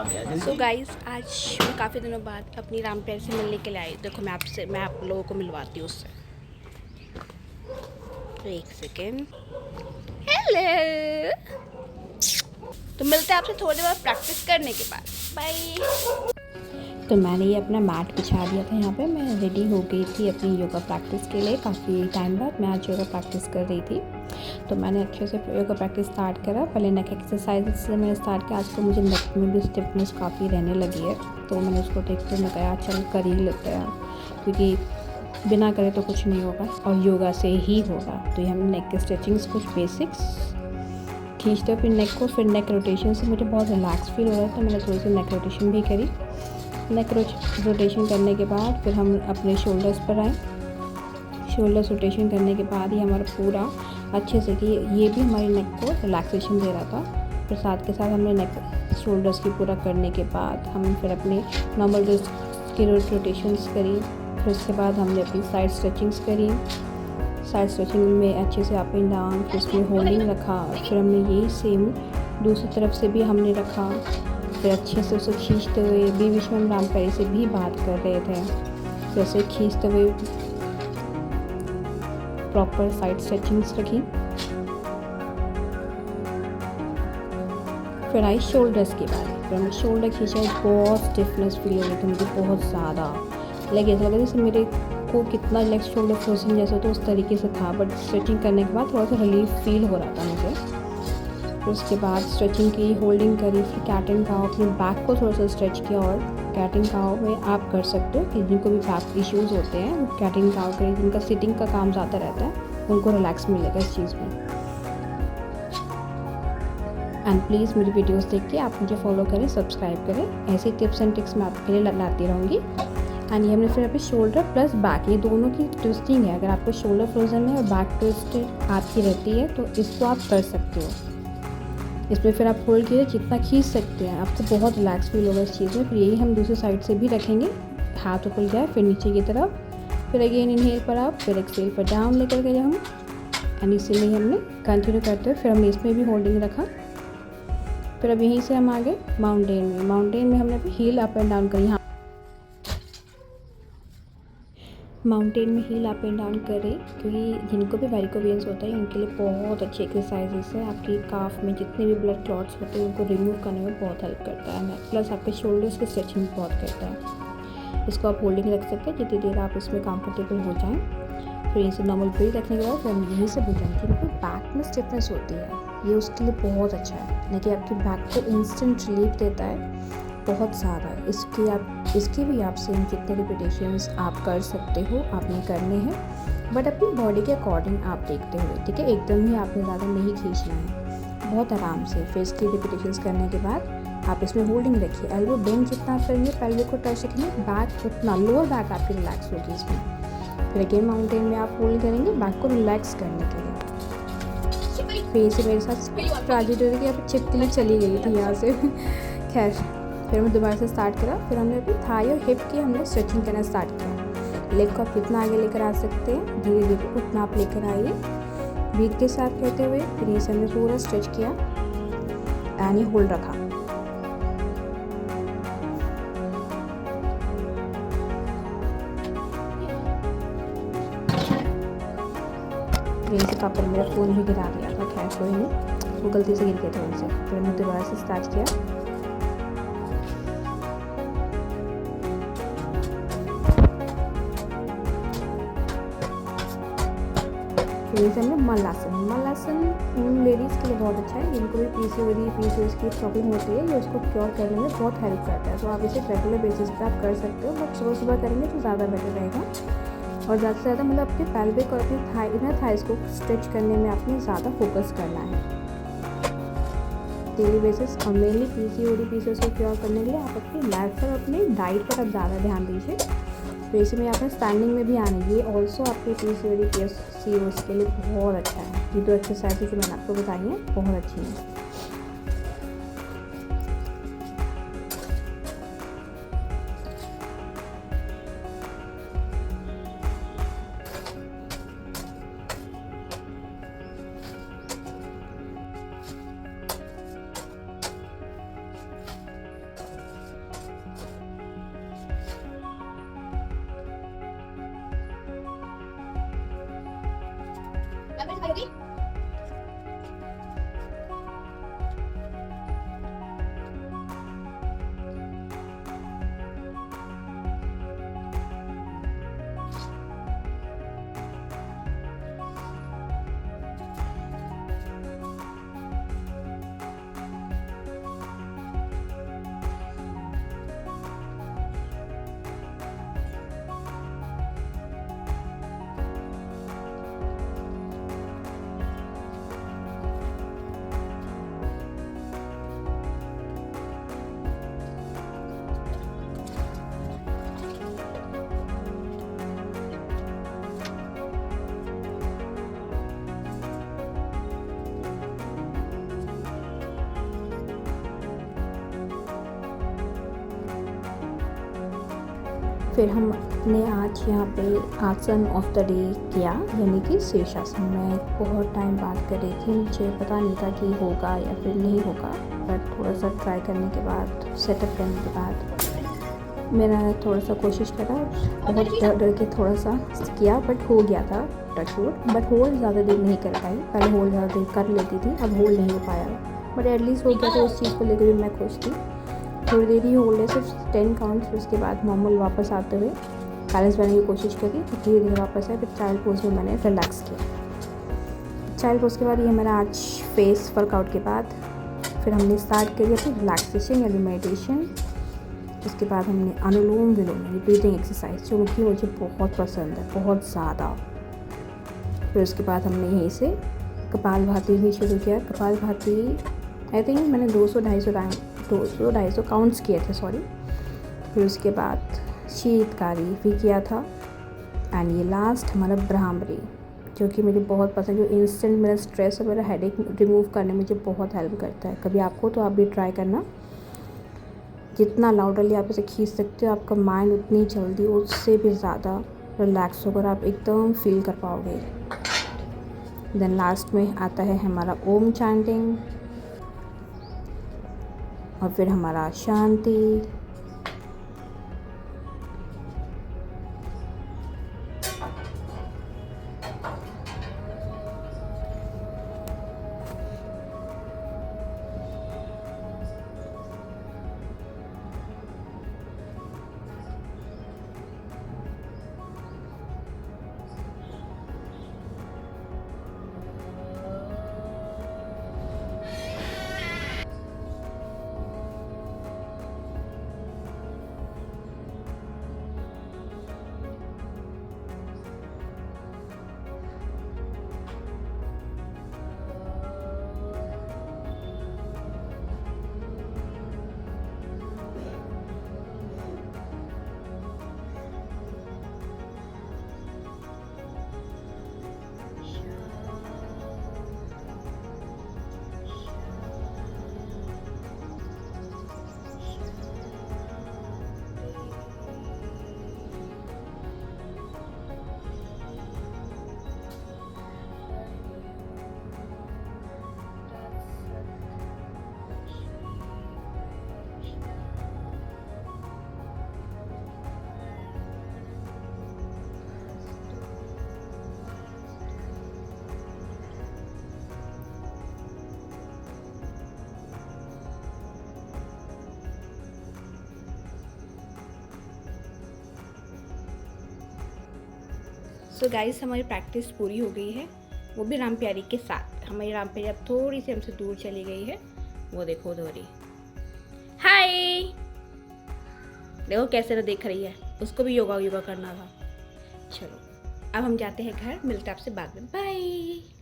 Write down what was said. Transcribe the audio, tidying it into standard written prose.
आ गया। So guys, आज मैं काफ़ी दिनों बाद अपनी रामप्यार से मिलने के लिए आई। देखो मैं आप लोगों को मिलवाती हूँ उससे। तो एक सेकेंड। हेलो। तो मिलते हैं आपसे थोड़ी देर बाद प्रैक्टिस करने के बाद। बाय। तो मैंने ये अपना मैट बिछा दिया था। यहाँ पे मैं रेडी हो गई थी अपनी योगा प्रैक्टिस के लिए। काफ़ी टाइम बाद मैं आज योगा प्रैक्टिस कर रही थी। तो मैंने अच्छे से योगा प्रैक्टिस स्टार्ट करा। पहले नेक एक्सरसाइज से मैंने स्टार्ट किया। आज तो मुझे नेक में भी स्टिफनेस काफ़ी रहने लगी है, तो मैंने उसको देखते हुए कहा चल कर ही लेते हैं, क्योंकि बिना करे तो कुछ नहीं होगा और योगा से ही होगा। तो ये हम नेक के स्ट्रेचिंग्स, कुछ बेसिक्स खींचते फिर नेक को, फिर नेक रोटेशन से मुझे बहुत रिलैक्स फील हो रहा था। तो मैंने थोड़ी सी नेक रोटेशन भी करी। नेक रोटेशन करने के बाद फिर हम अपने शोल्डर्स पर आए। शोल्डर्स रोटेशन करने के बाद ही हमारा पूरा अच्छे से कि ये भी हमारी नेक को रिलैक्सेशन दे रहा था। फिर साथ के साथ हमने नेक शोल्डर्स की पूरा करने के बाद हम फिर अपने नॉर्मल की रोटेशंस करी। फिर उसके बाद हमने अपनी साइड स्ट्रेचिंग्स करी। साइड स्ट्रेचिंग में अच्छे से अप एंड डाउन, फिर उसमें होल्डिंग रखा। फिर हमने यही सेम दूसरी तरफ से भी हमने रखा। फिर अच्छे से उसे खींचते हुए बीच में हम रामप्यारी से भी बात कर रहे थे। जैसे खींचते हुए प्रॉपर साइड स्ट्रेचिंग्स रखी। फिर आई शोल्डर्स की बात। फिर मैं शोल्डर खींचा, बहुत स्टिफनेस फील हो रही थी मुझे, बहुत ज़्यादा। लेकिन ऐसा लगा जैसे मेरे को कितना लेग शोल्डर फ्रोजन जैसा तो उस तरीके से था, बट स्ट्रेचिंग करने के बाद थोड़ा सा रिलीफ फील हो रहा था मुझे। फिर उसके बाद स्ट्रेचिंग की, होल्डिंग करी। फिर कैट एंड काउ, अपने बैक को थोड़ा सा स्ट्रेच किया। और कैट एंड काउ में आप कर सकते हो कि जिनको भी बैक इश्यूज़ होते हैं वो कैट एंड काउ करें। जिनका सिटिंग का काम ज़्यादा रहता है उनको रिलैक्स मिलेगा इस चीज़ में। एंड प्लीज़ मेरी वीडियोस देख के आप मुझे फॉलो करें, सब्सक्राइब करें। ऐसी टिप्स एंड ट्रिक्स मैं आपके लिए लाती रहूँगी। एंड ये हमने फिर अभी शोल्डर प्लस बैक, ये दोनों की ट्विस्टिंग है। अगर आपको शोल्डर फ्रोजन है और बैक ट्विस्ट आपकी रहती है तो इसको आप कर सकते हो। इसमें फिर आप होल्ड कीजिए, जितना खींच सकते हैं, आपको बहुत रिलैक्स फील होगा इस चीज़ में। फिर यही हम दूसरी साइड से भी रखेंगे। हाथ ऊपर जाए, फिर नीचे की तरफ, फिर अगेन इनहेल पर आप, फिर एक्सहेल पर डाउन लेकर गए हम। एंड इसी में ही हमने कंटिन्यू करते हुए फिर हमने इसमें भी होल्डिंग रखा। फिर अब यहीं से हम आ गए माउंटेन में। माउंटेन में हमने हील अप एंड डाउन करी। माउंटेन में हील अप एंड डाउन करें, क्योंकि जिनको भी वेरिकोवेन्स होता है उनके लिए बहुत अच्छी एक्सरसाइजेस है। आपकी काफ में जितने भी ब्लड क्लॉट्स होते हैं उनको रिमूव करने में बहुत हेल्प करता है। प्लस आपके शोल्डर्स की स्ट्रेचिंग बहुत करता है। इसको आप होल्डिंग रख सकते हैं जितनी देर आप इसमें कंफर्टेबल हो जाएं। फिर इसे नॉर्मल ब्रीथ रखने के बाद फिर हम यहीं से बुझाएं। जिनको बैक में स्टिफनेस होती है ये उसके लिए बहुत अच्छा है, लेकिन आपकी बैक को इंस्टेंट रिलीफ देता है बहुत ज़्यादा। इसकी भी आप सेम जितने रिपीटेशंस आप कर सकते हो आपने करने हैं, बट अपनी बॉडी के अकॉर्डिंग आप देखते हुए, ठीक है। एकदम ही आपने ज़्यादा नहीं खींचना है, बहुत आराम से। फिर इसकी रिपीटेशंस करने के बाद आप इसमें होल्डिंग रखिए। एल्बो बेंड जितना आप करेंगे, पेल्विक को टच रखेंगे, बैक उतना, लोअर बैक आपकी रिलैक्स होगी इसमें। फिर अगेन माउंटेन में आप होल्ड करेंगे बैक को रिलैक्स करने के लिए। फिर से मेरे साथ ट्रेजेडी हुई कि आप चिपकली चली गई थी यहाँ से। खैर, फिर हमने दोबारा से स्टार्ट करा। फिर हमने अपनी थाई और हिप की हमने स्ट्रेचिंग करना स्टार्ट किया। लेग को आप जितना आगे लेकर आ सकते हैं धीरे धीरे उतना आप लेकर आइए, ब्रीथ के साथ करते हुए। फिर ये हमने पूरा स्ट्रेच किया एंड होल्ड रखा। यहीं से पापा ने मेरा फ़ोन भी गिरा दिया था। खैर कोई नहीं, वो गलती से गिर गया था उनसे। फिर हमने दोबारा से स्टार्ट किया। फिर हमने मल्लासन। मल्लासन लेडीज़ के लिए बहुत अच्छा है। जिनको भी पीसीओएस की प्रॉब्लम होती है ये उसको क्योर करने में बहुत हेल्प करता है। तो आप इसे रेगुलर बेसिस पे आप कर सकते हो, बट सुबह सुबह करेंगे तो ज़्यादा बेटर रहेगा। और ज़्यादा से ज़्यादा मतलब अपने पेल्विक और अपने इनर थाइस को स्ट्रेच करने में आपने ज़्यादा फोकस करना है डेली बेसिस। और मेनली पीसीओएस को क्योर करने के लिए आप अपनी लाइफ पर, अपनी डाइट पर आप ज़्यादा ध्यान दीजिए। तो इसमें आपने स्टैंडिंग में भी आना है। ये ऑल्सो आपके पीसीओएस के लिए बहुत अच्छा है। ये दो एक्सरसाइजेज जो मैंने आपको बताई हैं बहुत अच्छी हैं। फिर हमने आज यहाँ पे आसन ऑफ द डे किया, यानी कि शीर्षासन। मैं बहुत टाइम बात कर रही थी, मुझे पता नहीं था कि होगा या फिर नहीं होगा, बट थोड़ा सा ट्राई करने के बाद, सेटअप करने के बाद मेरा थोड़ा सा कोशिश करा, बहुत डर डर के थोड़ा सा किया, बट हो गया था टचवुड। बट होल्ड ज़्यादा देर नहीं कर पाई, पहले होल्ड ज़्यादा देर कर लेती थी, अब होल्ड नहीं हो पाया, बट एटलीस्ट हो गया। तो उस चीज़ को लेकर भी मैं खुश थी। थोड़ी देर ही होल्ड है, सिर्फ 10 काउंट, फिर उसके बाद नॉर्मल वापस आते हुए बैलेंस बनाने की कोशिश करी, तो धीरे धीरे वापस आए। फिर चाइल्ड पोज में मैंने रिलैक्स किया। चाइल्ड पोज के बाद ये मेरा आज फेस वर्कआउट के बाद फिर हमने स्टार्ट करी अपनी रिलैक्सेशन यानी मेडिटेशन। उसके बाद हमने अनुलोम विलोम यानी ब्रीथिंग एक्सरसाइज, जो कि मुझे बहुत पसंद है, बहुत ज़्यादा। फिर उसके बाद हमने यहीं से कपालभाति भी शुरू किया। कपालभाति आई थिंक मैंने 200-250 काउंट्स किए थे, सॉरी। फिर उसके बाद शीतकारी भी किया था, एंड ये लास्ट हमारा भ्रामरी, जो कि मुझे बहुत पसंद, जो इंस्टेंट मेरा स्ट्रेस और मेरा हेडेक रिमूव करने में मुझे बहुत हेल्प करता है। कभी आपको तो आप भी ट्राई करना। जितना लाउडली आप इसे खींच सकते हो, आपका माइंड उतनी जल्दी, उससे भी ज़्यादा रिलैक्स होकर आप एकदम फील कर पाओगे। देन लास्ट में आता है हमारा ओम चैंटिंग, और फिर हमारा शांति। सो गाइस, हमारी प्रैक्टिस पूरी हो गई है, वो भी राम प्यारी के साथ। हमारी राम प्यारी अब थोड़ी सी हमसे दूर चली गई है, वो देखो दोरी। हाय, देखो कैसे ना देख रही है, उसको भी योगा करना था। चलो अब हम जाते हैं घर, मिलते हैं आपसे बाद में, बाय।